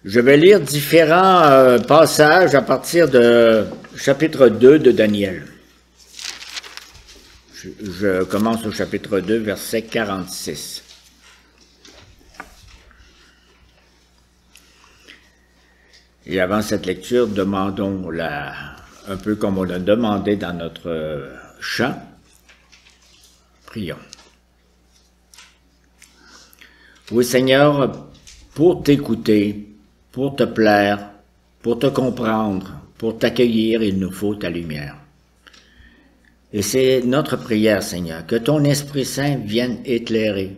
Je vais lire différents passages à partir de chapitre 2 de Daniel. Je commence au chapitre 2, verset 46. Et avant cette lecture, demandons un peu comme on l'a demandé dans notre chant. Prions. Oui, Seigneur, pour t'écouter, pour te plaire, pour te comprendre, pour t'accueillir, il nous faut ta lumière. Et c'est notre prière, Seigneur, que ton Esprit Saint vienne éclairer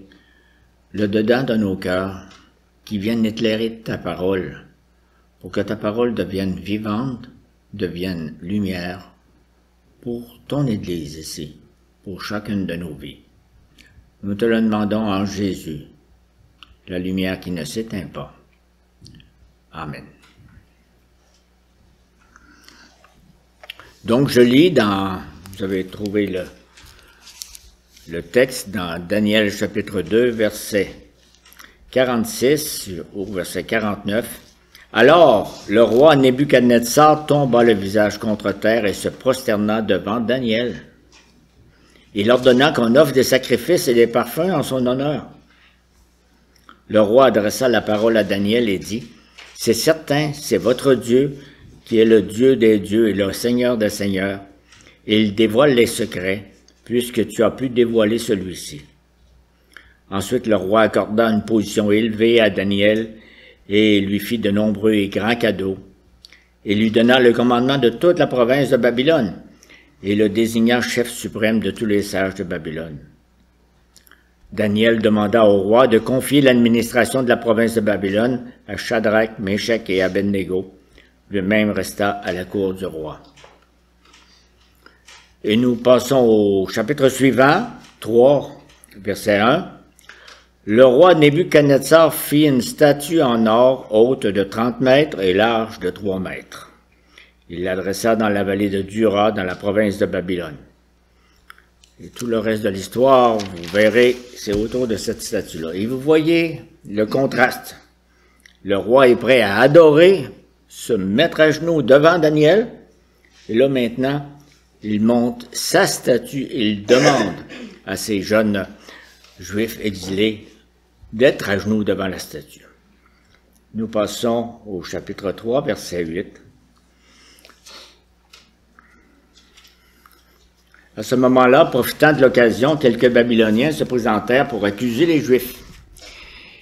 le dedans de nos cœurs, qui vienne éclairer ta parole, pour que ta parole devienne vivante, devienne lumière pour ton Église ici, pour chacune de nos vies. Nous te le demandons en Jésus, la lumière qui ne s'éteint pas. Amen. Donc je lis vous avez trouvé le texte dans Daniel chapitre 2, verset 46 au verset 49. Alors le roi Nebuchadnezzar tomba le visage contre terre et se prosterna devant Daniel. Il ordonna qu'on offre des sacrifices et des parfums en son honneur. Le roi adressa la parole à Daniel et dit, « C'est certain, c'est votre Dieu qui est le Dieu des dieux et le Seigneur des seigneurs, et il dévoile les secrets, puisque tu as pu dévoiler celui-ci. » Ensuite, le roi accorda une position élevée à Daniel et lui fit de nombreux et grands cadeaux, et lui donna le commandement de toute la province de Babylone, et le désigna chef suprême de tous les sages de Babylone. Daniel demanda au roi de confier l'administration de la province de Babylone à Shadrach, Méshach et Abednego. Lui-même resta à la cour du roi. Et nous passons au chapitre suivant, 3, verset 1. Le roi Nebuchadnezzar fit une statue en or haute de 30 mètres et large de 3 mètres. Il l'adressa dans la vallée de Dura, dans la province de Babylone. Et tout le reste de l'histoire, vous verrez, c'est autour de cette statue-là. Et vous voyez le contraste. Le roi est prêt à adorer, se mettre à genoux devant Daniel. Et là maintenant, il monte sa statue et il demande à ces jeunes juifs exilés d'être à genoux devant la statue. Nous passons au chapitre 3, verset 8. À ce moment-là, profitant de l'occasion, quelques Babyloniens se présentèrent pour accuser les Juifs.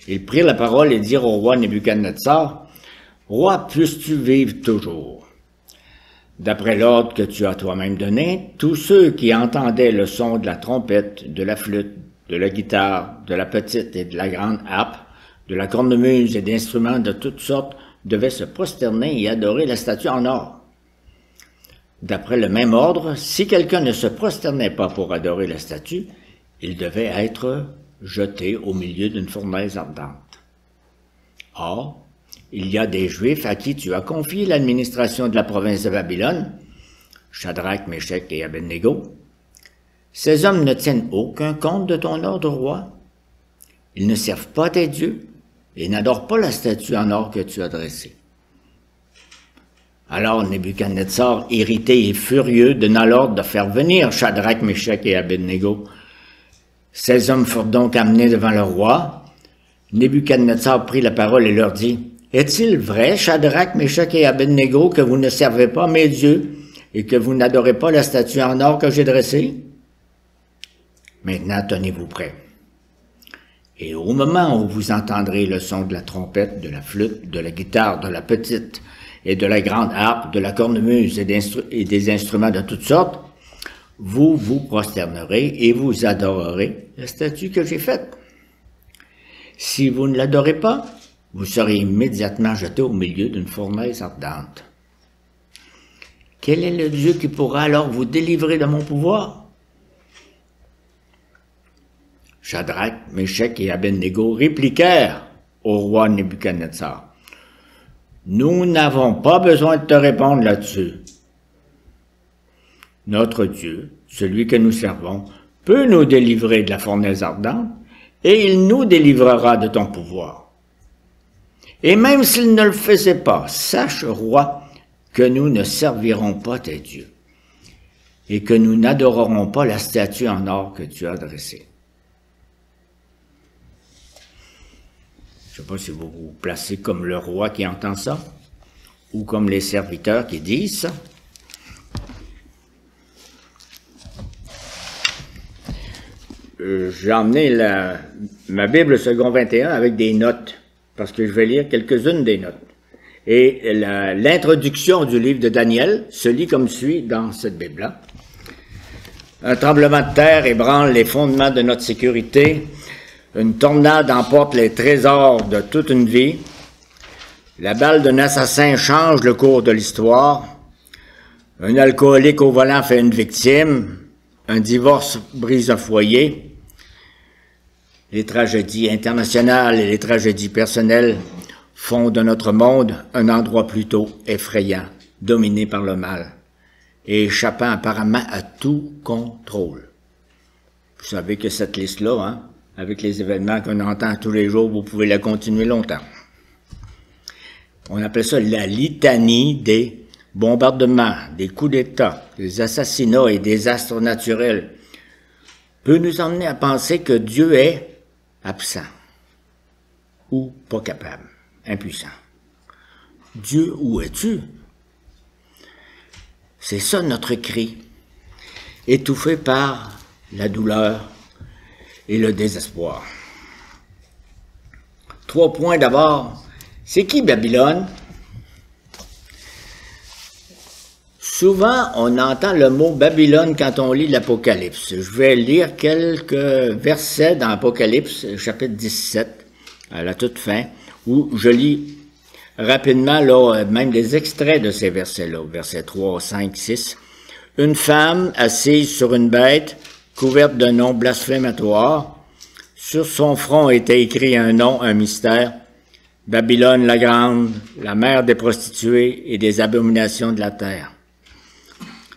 Ils prirent la parole et dirent au roi Nebuchadnezzar, « Roi, puisses-tu vivre toujours? D'après l'ordre que tu as toi-même donné, tous ceux qui entendaient le son de la trompette, de la flûte, de la guitare, de la petite et de la grande harpe, de la cornemuse et d'instruments de toutes sortes devaient se prosterner et adorer la statue en or. D'après le même ordre, si quelqu'un ne se prosternait pas pour adorer la statue, il devait être jeté au milieu d'une fournaise ardente. Or, il y a des Juifs à qui tu as confié l'administration de la province de Babylone, Shadrach, Méshach et Abednego. Ces hommes ne tiennent aucun compte de ton ordre, roi. Ils ne servent pas tes dieux et n'adorent pas la statue en or que tu as dressée. Alors Nebuchadnezzar, irrité et furieux, donna l'ordre de faire venir Shadrach, Méshach et Abednego. Ces hommes furent donc amenés devant le roi. Nebuchadnezzar prit la parole et leur dit, « Est-il vrai, Shadrach, Méshach et Abednego, que vous ne servez pas mes dieux et que vous n'adorez pas la statue en or que j'ai dressée? Maintenant, tenez-vous prêts. Et au moment où vous entendrez le son de la trompette, de la flûte, de la guitare, de la petite et de la grande harpe, de la cornemuse et des instruments de toutes sortes, vous vous prosternerez et vous adorerez la statue que j'ai faite. Si vous ne l'adorez pas, vous serez immédiatement jeté au milieu d'une fournaise ardente. Quel est le Dieu qui pourra alors vous délivrer de mon pouvoir? » Shadrach, Méshach et Abednego répliquèrent au roi Nebuchadnezzar. « Nous n'avons pas besoin de te répondre là-dessus. Notre Dieu, celui que nous servons, peut nous délivrer de la fournaise ardente, et il nous délivrera de ton pouvoir. Et même s'il ne le faisait pas, sache, roi, que nous ne servirons pas tes dieux, et que nous n'adorerons pas la statue en or que tu as dressée. Je ne sais pas si vous vous placez comme le roi qui entend ça, ou comme les serviteurs qui disent ça. J'ai emmené ma Bible second 21 avec des notes, parce que je vais lire quelques-unes des notes. Et l'introduction du livre de Daniel se lit comme suit dans cette Bible-là. Un tremblement de terre ébranle les fondements de notre sécurité. Une tornade emporte les trésors de toute une vie. La balle d'un assassin change le cours de l'histoire. Un alcoolique au volant fait une victime. Un divorce brise un foyer. Les tragédies internationales et les tragédies personnelles font de notre monde un endroit plutôt effrayant, dominé par le mal, et échappant apparemment à tout contrôle. Vous savez que cette liste-là, hein, avec les événements qu'on entend tous les jours, vous pouvez la continuer longtemps. On appelle ça la litanie des bombardements, des coups d'État, des assassinats et des désastres naturels, peut nous emmener à penser que Dieu est absent ou pas capable, impuissant. Dieu, où es-tu? C'est ça notre cri, étouffé par la douleur et le désespoir. 3 points d'abord. C'est qui Babylone? Souvent, on entend le mot Babylone quand on lit l'Apocalypse. Je vais lire quelques versets dans l'Apocalypse, chapitre 17, à la toute fin, où je lis rapidement là, même des extraits de ces versets-là, versets 3, 5, 6. Une femme assise sur une bête, couverte d'un nom blasphématoire. Sur son front était écrit un nom, un mystère. Babylone la grande, la mère des prostituées et des abominations de la terre.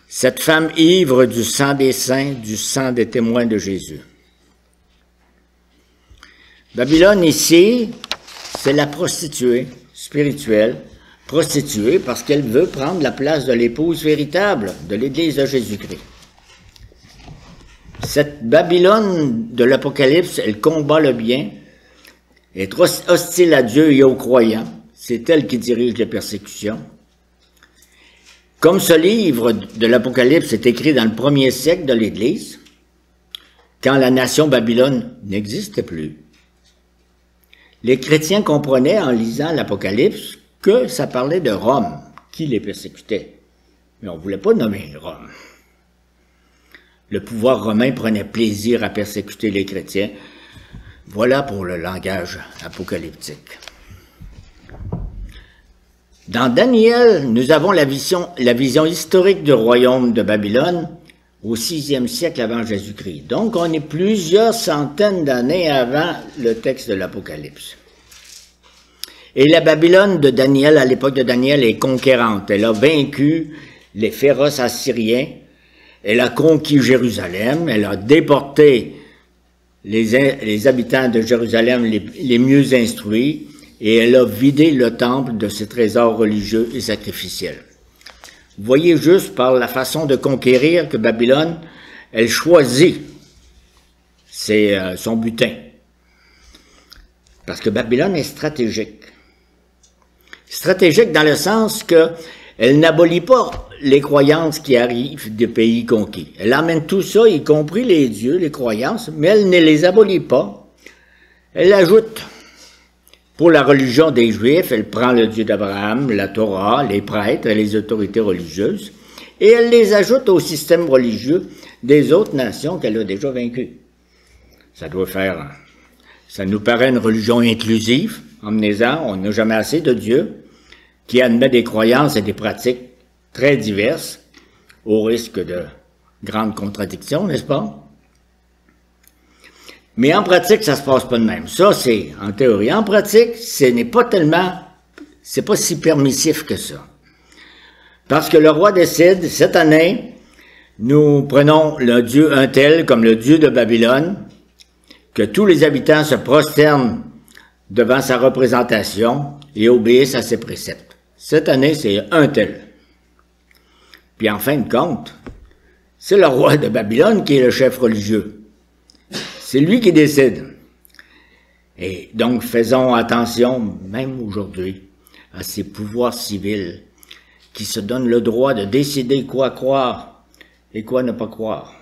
Cette femme ivre du sang des saints, du sang des témoins de Jésus. Babylone ici, c'est la prostituée spirituelle, prostituée parce qu'elle veut prendre la place de l'épouse véritable de l'Église de Jésus-Christ. Cette Babylone de l'Apocalypse, elle combat le bien, est hostile à Dieu et aux croyants. C'est elle qui dirige les persécutions. Comme ce livre de l'Apocalypse est écrit dans le 1er siècle de l'Église, quand la nation Babylone n'existait plus, les chrétiens comprenaient en lisant l'Apocalypse que ça parlait de Rome, qui les persécutait. Mais on ne voulait pas nommer Rome. Le pouvoir romain prenait plaisir à persécuter les chrétiens. Voilà pour le langage apocalyptique. Dans Daniel, nous avons la vision historique du royaume de Babylone au 6e siècle avant Jésus-Christ. Donc, on est plusieurs centaines d'années avant le texte de l'Apocalypse. Et la Babylone de Daniel, à l'époque de Daniel, est conquérante. Elle a vaincu les féroces Assyriens, elle a conquis Jérusalem, elle a déporté les habitants de Jérusalem les mieux instruits, et elle a vidé le temple de ses trésors religieux et sacrificiels. Vous voyez juste par la façon de conquérir que Babylone, elle choisit son butin. Parce que Babylone est stratégique. Stratégique dans le sens qu'elle n'abolit pas les croyances qui arrivent des pays conquis. Elle amène tout ça, y compris les dieux, les croyances, mais elle ne les abolit pas. Elle ajoute. Pour la religion des Juifs, elle prend le Dieu d'Abraham, la Torah, les prêtres et les autorités religieuses, et elle les ajoute au système religieux des autres nations qu'elle a déjà vaincues. Ça nous paraît une religion inclusive, emmenez-en, on n'a jamais assez de Dieu, qui admet des croyances et des pratiques très diverses, au risque de grandes contradictions, n'est-ce pas? Mais en pratique, ça se passe pas de même. Ça, c'est en théorie. En pratique, c'est pas si permissif que ça. Parce que le roi décide, cette année, nous prenons le dieu un tel comme le dieu de Babylone, que tous les habitants se prosternent devant sa représentation, et obéissent à ses préceptes. Cette année, c'est un tel. Puis en fin de compte, c'est le roi de Babylone qui est le chef religieux. C'est lui qui décide. Et donc, faisons attention, même aujourd'hui, à ces pouvoirs civils qui se donnent le droit de décider quoi croire et quoi ne pas croire.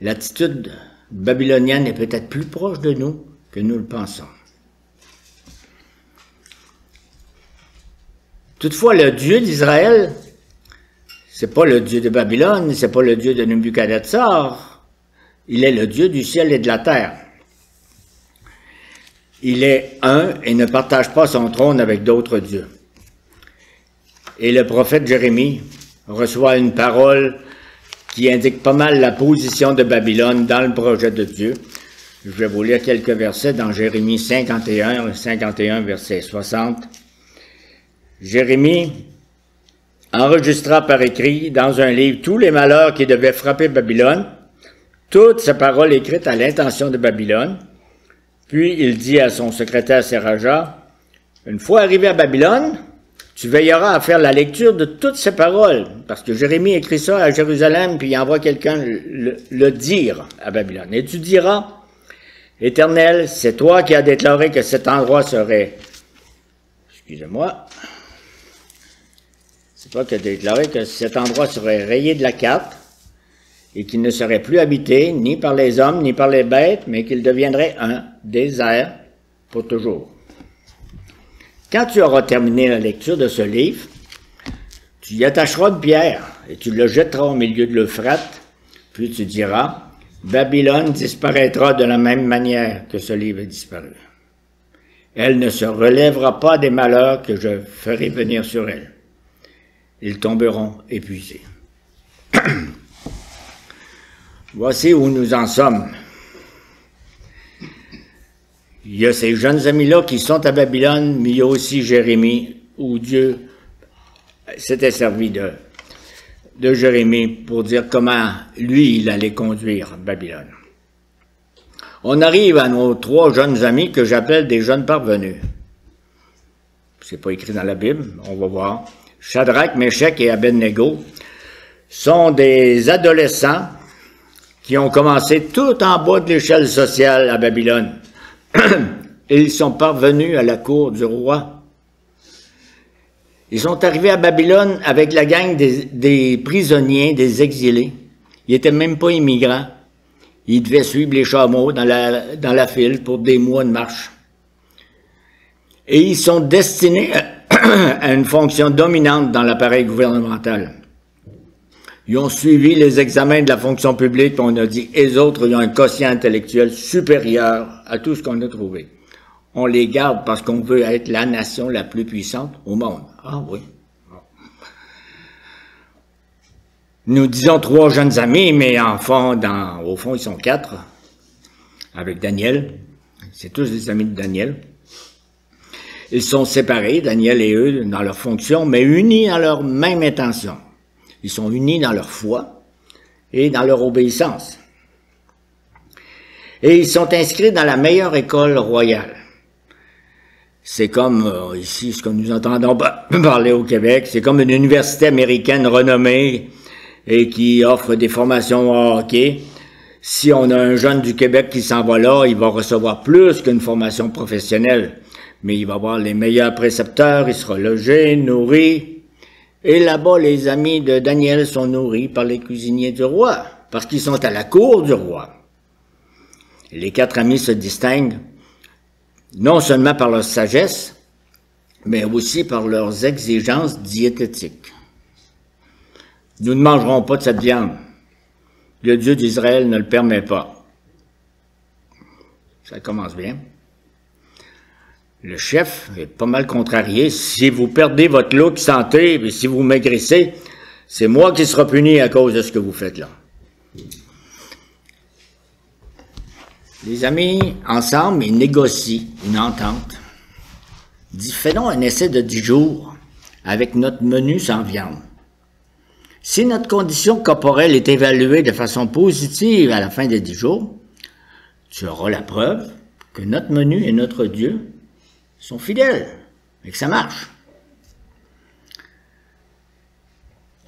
L'attitude babylonienne est peut-être plus proche de nous que nous le pensons. Toutefois, le Dieu d'Israël, c'est pas le Dieu de Babylone, c'est pas le Dieu de Nebuchadnezzar, il est le Dieu du ciel et de la terre. Il est un et ne partage pas son trône avec d'autres dieux. Et le prophète Jérémie reçoit une parole qui indique pas mal la position de Babylone dans le projet de Dieu. Je vais vous lire quelques versets dans Jérémie 51, verset 60. Jérémie enregistra par écrit dans un livre tous les malheurs qui devaient frapper Babylone, toutes ces paroles écrites à l'intention de Babylone. Puis il dit à son secrétaire Seraja, « Une fois arrivé à Babylone, tu veilleras à faire la lecture de toutes ces paroles, parce que Jérémie écrit ça à Jérusalem, puis il envoie quelqu'un le dire à Babylone. Et tu diras, Éternel, c'est toi qui as déclaré que cet endroit serait... » Excusez-moi. C'est toi qui as déclaré que cet endroit serait rayé de la carte et qu'il ne serait plus habité ni par les hommes ni par les bêtes, mais qu'il deviendrait un désert pour toujours. Quand tu auras terminé la lecture de ce livre, tu y attacheras une pierre et tu le jetteras au milieu de l'Euphrate, puis tu diras, Babylone disparaîtra de la même manière que ce livre est disparu. Elle ne se relèvera pas des malheurs que je ferai venir sur elle. Ils tomberont épuisés. Voici où nous en sommes. Il y a ces jeunes amis-là qui sont à Babylone, mais il y a aussi Jérémie, où Dieu s'était servi de Jérémie pour dire comment lui, il allait conduire Babylone. On arrive à nos trois jeunes amis que j'appelle des jeunes parvenus. C'est pas écrit dans la Bible, on va voir. Shadrach, Meshach et Abednego sont des adolescents qui ont commencé tout en bas de l'échelle sociale à Babylone. Et ils sont parvenus à la cour du roi. Ils sont arrivés à Babylone avec la gang des prisonniers, des exilés. Ils n'étaient même pas immigrants. Ils devaient suivre les chameaux dans la file pour des mois de marche. Et ils sont destinés à une fonction dominante dans l'appareil gouvernemental. Ils ont suivi les examens de la fonction publique, et on a dit, et les autres, ils ont un quotient intellectuel supérieur à tout ce qu'on a trouvé. On les garde parce qu'on veut être la nation la plus puissante au monde. Ah oui. Nous disons trois jeunes amis, mais au fond, ils sont quatre, avec Daniel. C'est tous des amis de Daniel. Ils sont séparés, Daniel et eux, dans leur fonction, mais unis dans leur même intention. Ils sont unis dans leur foi et dans leur obéissance. Et ils sont inscrits dans la meilleure école royale. C'est comme, ici, ce que nous entendons parler au Québec, c'est comme une université américaine renommée et qui offre des formations au hockey. Si on a un jeune du Québec qui s'en va là, il va recevoir plus qu'une formation professionnelle. Mais il va avoir les meilleurs précepteurs, il sera logé, nourri. Et là-bas, les amis de Daniel sont nourris par les cuisiniers du roi, parce qu'ils sont à la cour du roi. Et les quatre amis se distinguent non seulement par leur sagesse, mais aussi par leurs exigences diététiques. Nous ne mangerons pas de cette viande. Le Dieu d'Israël ne le permet pas. Ça commence bien. Le chef est pas mal contrarié. Si vous perdez votre look santé, et si vous maigrissez, c'est moi qui sera puni à cause de ce que vous faites là. Les amis, ensemble, ils négocient une entente. Ils disent, faisons un essai de 10 jours avec notre menu sans viande. Si notre condition corporelle est évaluée de façon positive à la fin des 10 jours, tu auras la preuve que notre menu est notre Dieu sont fidèles et que ça marche.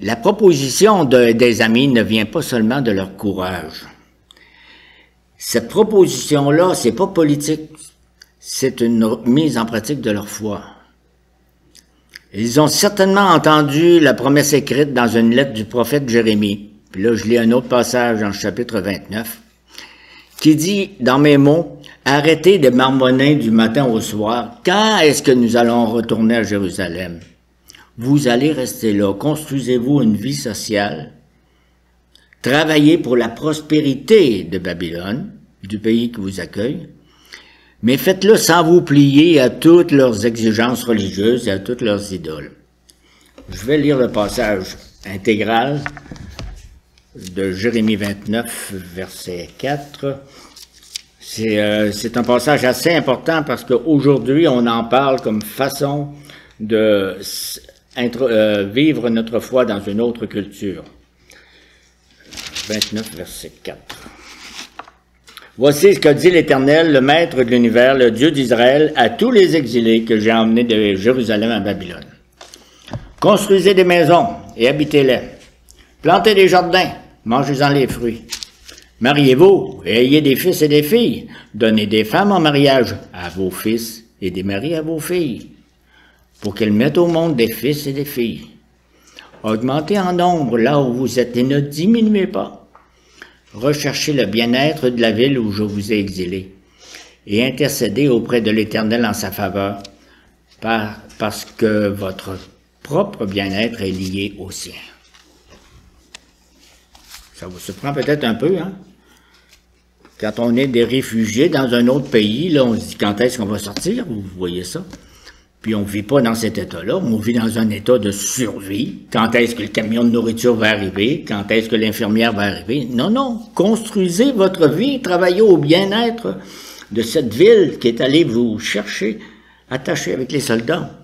La proposition des amis ne vient pas seulement de leur courage. Cette proposition-là, c'est pas politique, c'est une mise en pratique de leur foi. Ils ont certainement entendu la promesse écrite dans une lettre du prophète Jérémie. Puis là, je lis un autre passage dans le chapitre 29, qui dit, dans mes mots, « Arrêtez de marmonner du matin au soir. Quand est-ce que nous allons retourner à Jérusalem? Vous allez rester là. Construisez-vous une vie sociale. Travaillez pour la prospérité de Babylone, du pays qui vous accueille. Mais faites-le sans vous plier à toutes leurs exigences religieuses et à toutes leurs idoles. » Je vais lire le passage intégral de Jérémie 29, verset 4. C'est un passage assez important parce qu'aujourd'hui, on en parle comme façon de vivre notre foi dans une autre culture. 29, verset 4. Voici ce que dit l'Éternel, le Maître de l'univers, le Dieu d'Israël, à tous les exilés que j'ai emmenés de Jérusalem à Babylone. Construisez des maisons et habitez-les. Plantez des jardins, mangez-en les fruits. Mariez-vous et ayez des fils et des filles. Donnez des femmes en mariage à vos fils et des maris à vos filles, pour qu'elles mettent au monde des fils et des filles. Augmentez en nombre là où vous êtes et ne diminuez pas. Recherchez le bien-être de la ville où je vous ai exilé et intercédez auprès de l'Éternel en sa faveur, parce que votre propre bien-être est lié au sien. Ça vous surprend peut-être un peu, hein? Quand on est des réfugiés dans un autre pays, là, on se dit quand est-ce qu'on va sortir, vous voyez ça? Puis on ne vit pas dans cet état-là, on vit dans un état de survie. Quand est-ce que le camion de nourriture va arriver? Quand est-ce que l'infirmière va arriver? Non, non, construisez votre vie, travaillez au bien-être de cette ville qui est allée vous chercher, attachée avec les soldats.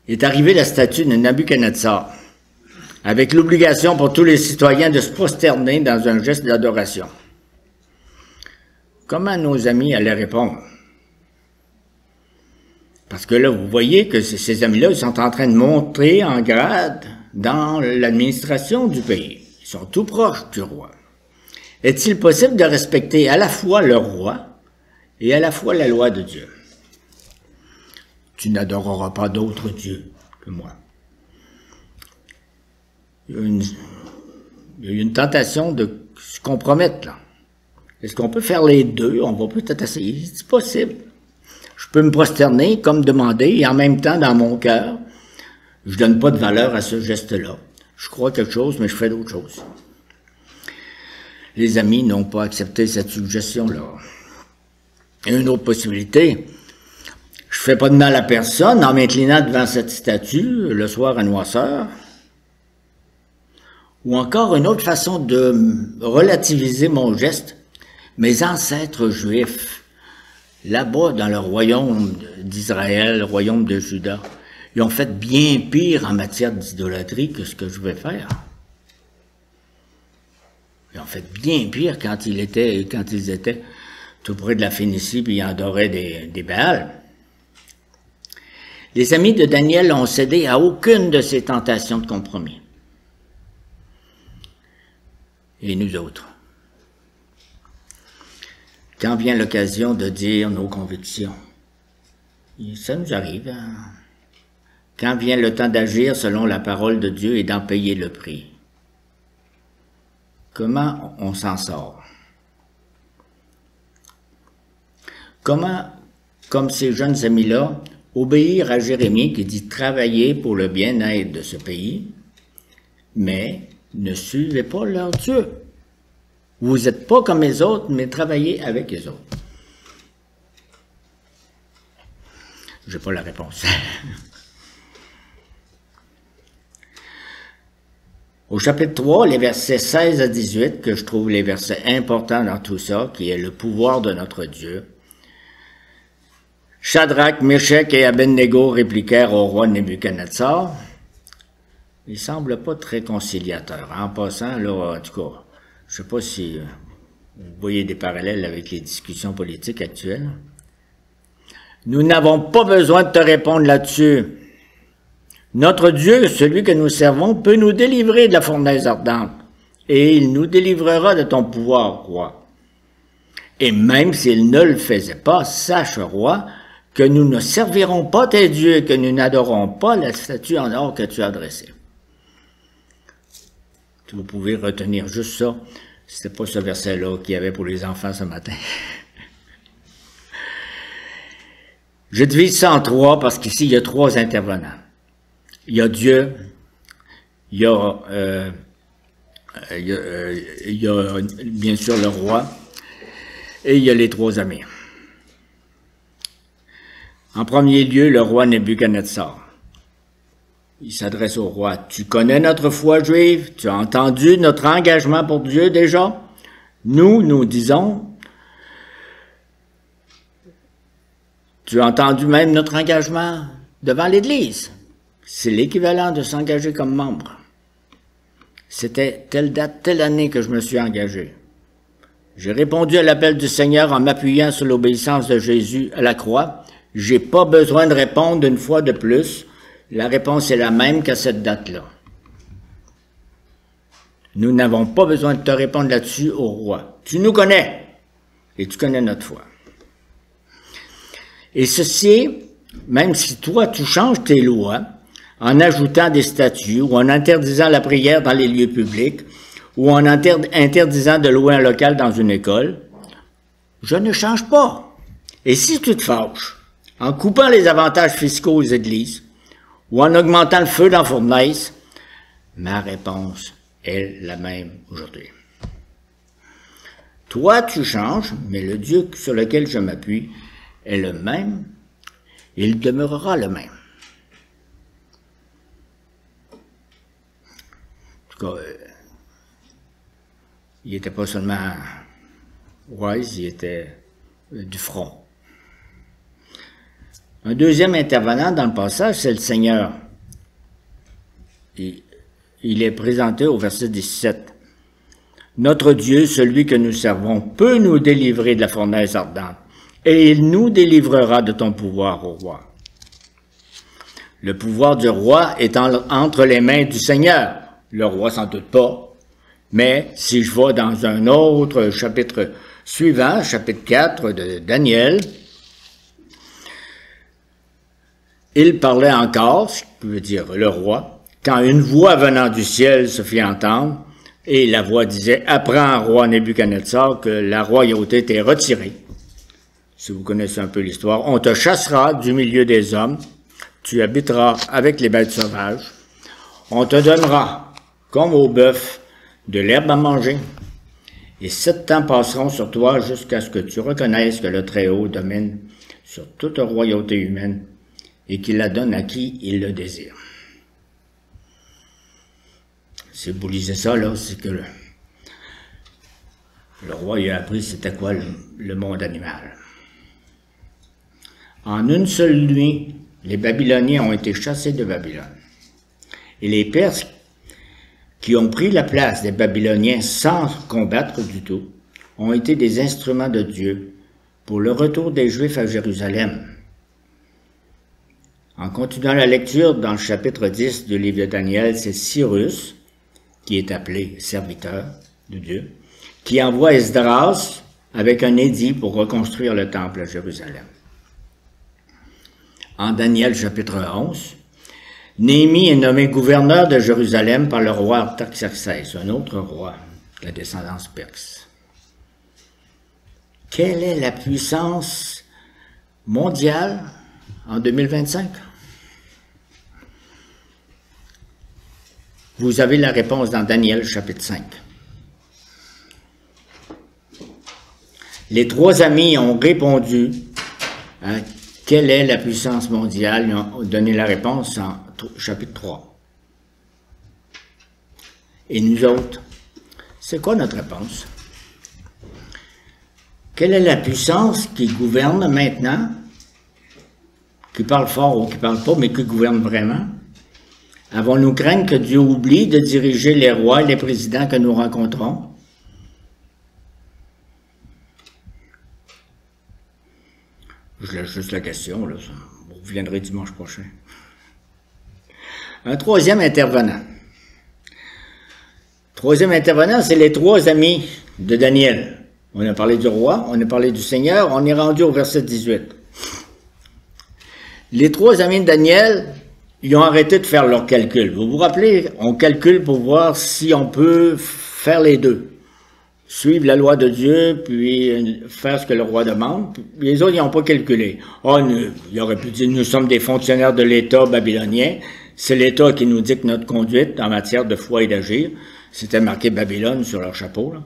Est arrivée la statue de Nabuchodonosor, avec l'obligation pour tous les citoyens de se prosterner dans un geste d'adoration. Comment nos amis allaient répondre? Parce que là, vous voyez que ces amis-là, ils sont en train de monter en grade dans l'administration du pays. Ils sont tout proches du roi. Est-il possible de respecter à la fois le roi et à la fois la loi de Dieu? Tu n'adoreras pas d'autre Dieu que moi. Il y a eu une tentation de se compromettre, là. Est-ce qu'on peut faire les deux? On va peut-être essayer. C'est possible. Je peux me prosterner comme demandé et en même temps, dans mon cœur, je donne pas de valeur à ce geste-là. Je crois quelque chose, mais je fais d'autres choses. Les amis n'ont pas accepté cette suggestion-là. Et une autre possibilité, je fais pas de mal à personne en m'inclinant devant cette statue le soir à noirceur. Ou encore une autre façon de relativiser mon geste. Mes ancêtres juifs, là-bas dans le royaume d'Israël, le royaume de Juda, ils ont fait bien pire en matière d'idolâtrie que ce que je vais faire. Ils ont fait bien pire quand ils étaient tout près de la Phénicie, puis ils adoraient des Baals. Les amis de Daniel ont cédé à aucune de ces tentations de compromis. Et nous autres? Quand vient l'occasion de dire nos convictions, ça nous arrive, hein? Quand vient le temps d'agir selon la parole de Dieu et d'en payer le prix, comment on s'en sort? Comment, comme ces jeunes amis-là, obéir à Jérémie qui dit travailler pour le bien-être de ce pays, mais ne suivez pas leur Dieu. Vous n'êtes pas comme les autres, mais travaillez avec les autres. Je n'ai pas la réponse. Au chapitre 3, les versets 16 à 18, que je trouve les versets importants dans tout ça, qui est le pouvoir de notre Dieu. Shadrach, Meshach et Abednego répliquèrent au roi Nebuchadnezzar. Il ne semble pas très conciliateur. En passant, là, en tout cas, je ne sais pas si Vous voyez des parallèles avec les discussions politiques actuelles. Nous n'avons pas besoin de te répondre là-dessus. Notre Dieu, celui que nous servons, peut nous délivrer de la fournaise ardente, et il nous délivrera de ton pouvoir, roi. Et même s'il ne le faisait pas, sache, roi, que nous ne servirons pas tes dieux, que nous n'adorons pas la statue en or que tu as dressée. Vous pouvez retenir juste ça. C'était pas ce verset-là qu'il y avait pour les enfants ce matin. Je divise ça en trois parce qu'ici, il y a trois intervenants. Il y a Dieu, il y a bien sûr le roi, et il y a les trois amis. En premier lieu, le roi Nebuchadnezzar. Il s'adresse au roi. « Tu connais notre foi juive? Tu as entendu notre engagement pour Dieu déjà? Nous disons, tu as entendu même notre engagement devant l'Église. C'est l'équivalent de s'engager comme membre. C'était telle date, telle année que je me suis engagé. J'ai répondu à l'appel du Seigneur en m'appuyant sur l'obéissance de Jésus à la croix. J'ai pas besoin de répondre une fois de plus. La réponse est la même qu'à cette date-là. Nous n'avons pas besoin de te répondre là-dessus au roi. Tu nous connais et tu connais notre foi. Et ceci, même si toi tu changes tes lois en ajoutant des statuts ou en interdisant la prière dans les lieux publics ou en interdisant de louer un local dans une école, je ne change pas. Et si tu te fâches en coupant les avantages fiscaux aux églises, ou en augmentant le feu dans la fournaise, ma réponse est la même aujourd'hui. Toi, tu changes, mais le Dieu sur lequel je m'appuie est le même, il demeurera le même. En tout cas, il n'était pas seulement wise, il était du front. Un deuxième intervenant dans le passage, c'est le Seigneur. Il est présenté au verset 17. Notre Dieu, celui que nous servons, peut nous délivrer de la fournaise ardente, et il nous délivrera de ton pouvoir, ô roi. Le pouvoir du roi est entre les mains du Seigneur. Le roi s'en doute pas. Mais si je vais dans un autre chapitre suivant, chapitre 4 de Daniel, il parlait encore, ce qui veut dire le roi, quand une voix venant du ciel se fit entendre, et la voix disait « Apprends, roi Nebuchadnezzar, que la royauté t'est retirée. » Si vous connaissez un peu l'histoire, on te chassera du milieu des hommes, tu habiteras avec les bêtes sauvages, on te donnera, comme au bœuf, de l'herbe à manger, et 7 ans passeront sur toi jusqu'à ce que tu reconnaisses que le Très-Haut domine sur toute royauté humaine, et qu'il la donne à qui il le désire. Si vous lisez ça, là, c'est que le roi il a appris c'était quoi le monde animal. En une seule nuit, les Babyloniens ont été chassés de Babylone. Et les Perses, qui ont pris la place des Babyloniens sans combattre du tout, ont été des instruments de Dieu pour le retour des Juifs à Jérusalem. En continuant la lecture, dans le chapitre 10 du livre de Daniel, c'est Cyrus, qui est appelé serviteur de Dieu, qui envoie Esdras avec un édit pour reconstruire le temple à Jérusalem. En Daniel chapitre 11, Néhémie est nommé gouverneur de Jérusalem par le roi Artaxerxès, un autre roi de la descendance perse. Quelle est la puissance mondiale en 2025? Vous avez la réponse dans Daniel chapitre 5. Les trois amis ont répondu à quelle est la puissance mondiale. Ils ont donné la réponse en chapitre 3. Et nous autres, c'est quoi notre réponse? Quelle est la puissance qui gouverne maintenant, qui parle fort ou qui parle pas, mais qui gouverne vraiment? Avons-nous crainte que Dieu oublie de diriger les rois et les présidents que nous rencontrons? Je laisse juste la question, là. Vous reviendrez dimanche prochain. Un troisième intervenant. Troisième intervenant, c'est les trois amis de Daniel. On a parlé du roi, on a parlé du Seigneur, on est rendu au verset 18. Les trois amis de Daniel, ils ont arrêté de faire leurs calculs. Vous vous rappelez, on calcule pour voir si on peut faire les deux. Suivre la loi de Dieu, puis faire ce que le roi demande. Puis les autres, ils n'ont pas calculé. Oh, il aurait pu dire, nous sommes des fonctionnaires de l'État babylonien. C'est l'État qui nous dicte notre conduite en matière de foi et d'agir. C'était marqué Babylone sur leur chapeau, là.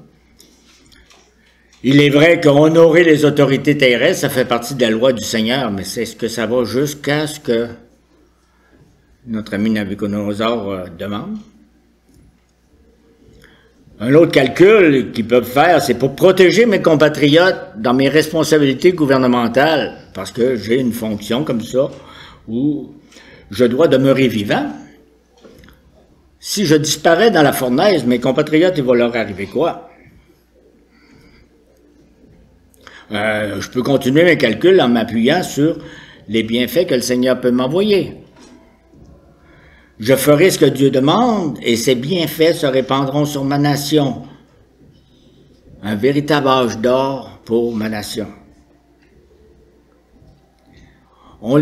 Il est vrai qu'honorer les autorités terrestres, ça fait partie de la loi du Seigneur, mais c'est ce que ça va jusqu'à ce que notre ami Nabuchodonosor demande. Un autre calcul qu'ils peuvent faire, c'est pour protéger mes compatriotes dans mes responsabilités gouvernementales, parce que j'ai une fonction comme ça, où je dois demeurer vivant. Si je disparais dans la fournaise, mes compatriotes, il va leur arriver quoi? Je peux continuer mes calculs en m'appuyant sur les bienfaits que le Seigneur peut m'envoyer. Je ferai ce que Dieu demande et ses bienfaits se répandront sur ma nation. Un véritable âge d'or pour ma nation. On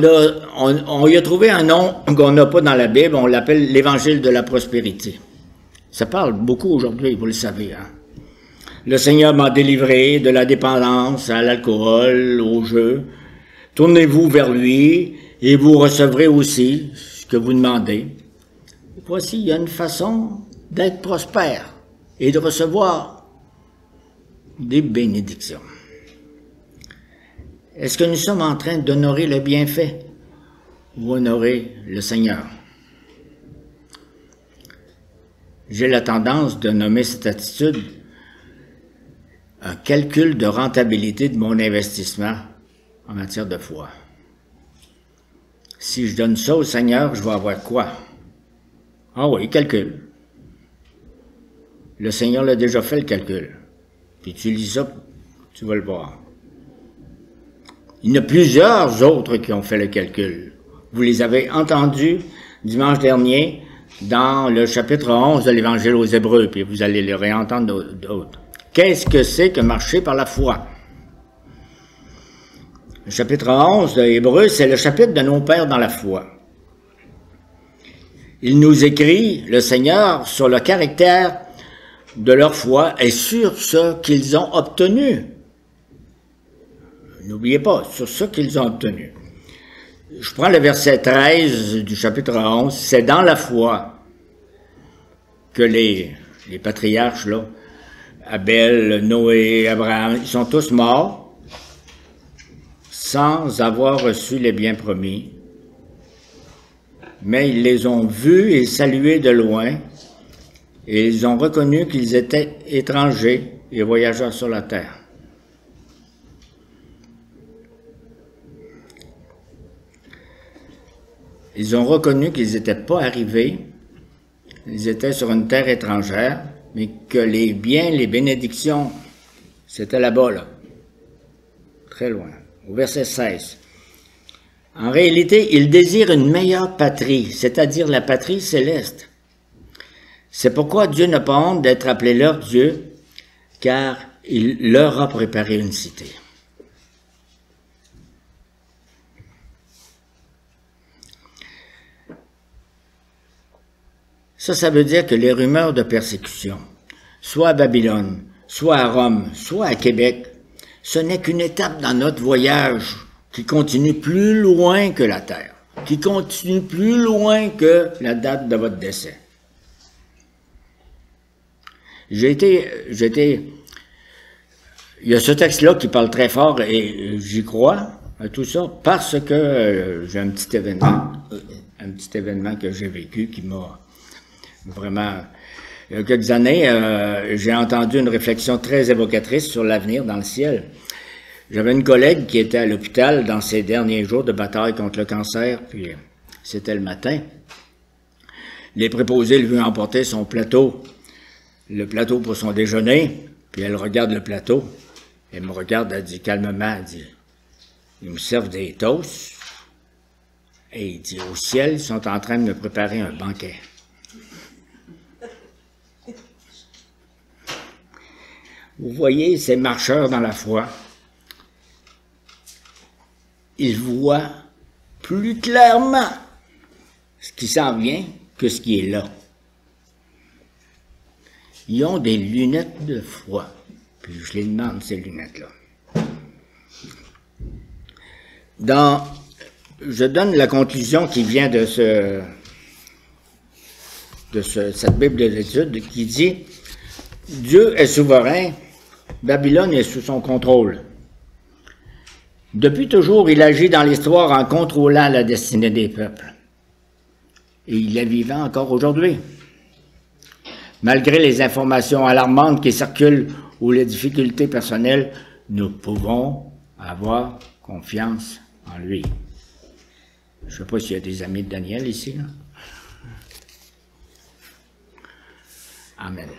y a trouvé un nom qu'on n'a pas dans la Bible, on l'appelle l'Évangile de la prospérité. Ça parle beaucoup aujourd'hui, vous le savez, hein. Le Seigneur m'a délivré de la dépendance à l'alcool, au jeu. Tournez-vous vers lui et vous recevrez aussi ce que vous demandez. Voici, il y a une façon d'être prospère et de recevoir des bénédictions. Est-ce que nous sommes en train d'honorer le bienfait ou honorer le Seigneur? J'ai la tendance de nommer cette attitude un calcul de rentabilité de mon investissement en matière de foi. Si je donne ça au Seigneur, je vais avoir quoi? Ah oui, calcul. Le Seigneur l'a déjà fait, le calcul. Puis tu lis ça, tu vas le voir. Il y en a plusieurs autres qui ont fait le calcul. Vous les avez entendus dimanche dernier dans le chapitre 11 de l'Évangile aux Hébreux, puis vous allez les réentendre d'autres. Qu'est-ce que c'est que marcher par la foi? Le chapitre 11 de Hébreux, c'est le chapitre de nos pères dans la foi. Il nous écrit, le Seigneur, sur le caractère de leur foi et sur ce qu'ils ont obtenu. N'oubliez pas, sur ce qu'ils ont obtenu. Je prends le verset 13 du chapitre 11. C'est dans la foi que les patriarches, là, Abel, Noé, Abraham, ils sont tous morts sans avoir reçu les biens promis. Mais ils les ont vus et salués de loin, et ils ont reconnu qu'ils étaient étrangers et voyageurs sur la terre. Ils ont reconnu qu'ils n'étaient pas arrivés, ils étaient sur une terre étrangère, mais que les biens, les bénédictions, c'était là-bas, là, très loin. Au verset 16. En réalité, ils désirent une meilleure patrie, c'est-à-dire la patrie céleste. C'est pourquoi Dieu n'a pas honte d'être appelé leur Dieu, car il leur a préparé une cité. Ça veut dire que les rumeurs de persécution, soit à Babylone, soit à Rome, soit à Québec, ce n'est qu'une étape dans notre voyage qui continue plus loin que la terre, qui continue plus loin que la date de votre décès. Il y a ce texte-là qui parle très fort et j'y crois à tout ça parce que j'ai un petit événement que j'ai vécu qui m'a vraiment... Il y a quelques années, j'ai entendu une réflexion très évocatrice sur l'avenir dans le ciel. J'avais une collègue qui était à l'hôpital dans ses derniers jours de bataille contre le cancer, puis c'était le matin. Les préposés lui ont emporté son plateau, le plateau pour son déjeuner, puis elle regarde le plateau, elle me regarde, elle dit calmement, elle dit ils me servent des toasts, et il dit, au ciel, ils sont en train de me préparer un banquet. Vous voyez, ces marcheurs dans la foi, ils voient plus clairement ce qui s'en vient que ce qui est là. Ils ont des lunettes de foi. Puis je les demande, ces lunettes-là. Je donne la conclusion qui vient de cette Bible d'étude qui dit « Dieu est souverain, Babylone est sous son contrôle. Depuis toujours, il agit dans l'histoire en contrôlant la destinée des peuples. Et il est vivant encore aujourd'hui. Malgré les informations alarmantes qui circulent ou les difficultés personnelles, nous pouvons avoir confiance en lui. » Je ne sais pas s'il y a des amis de Daniel ici, là. Amen.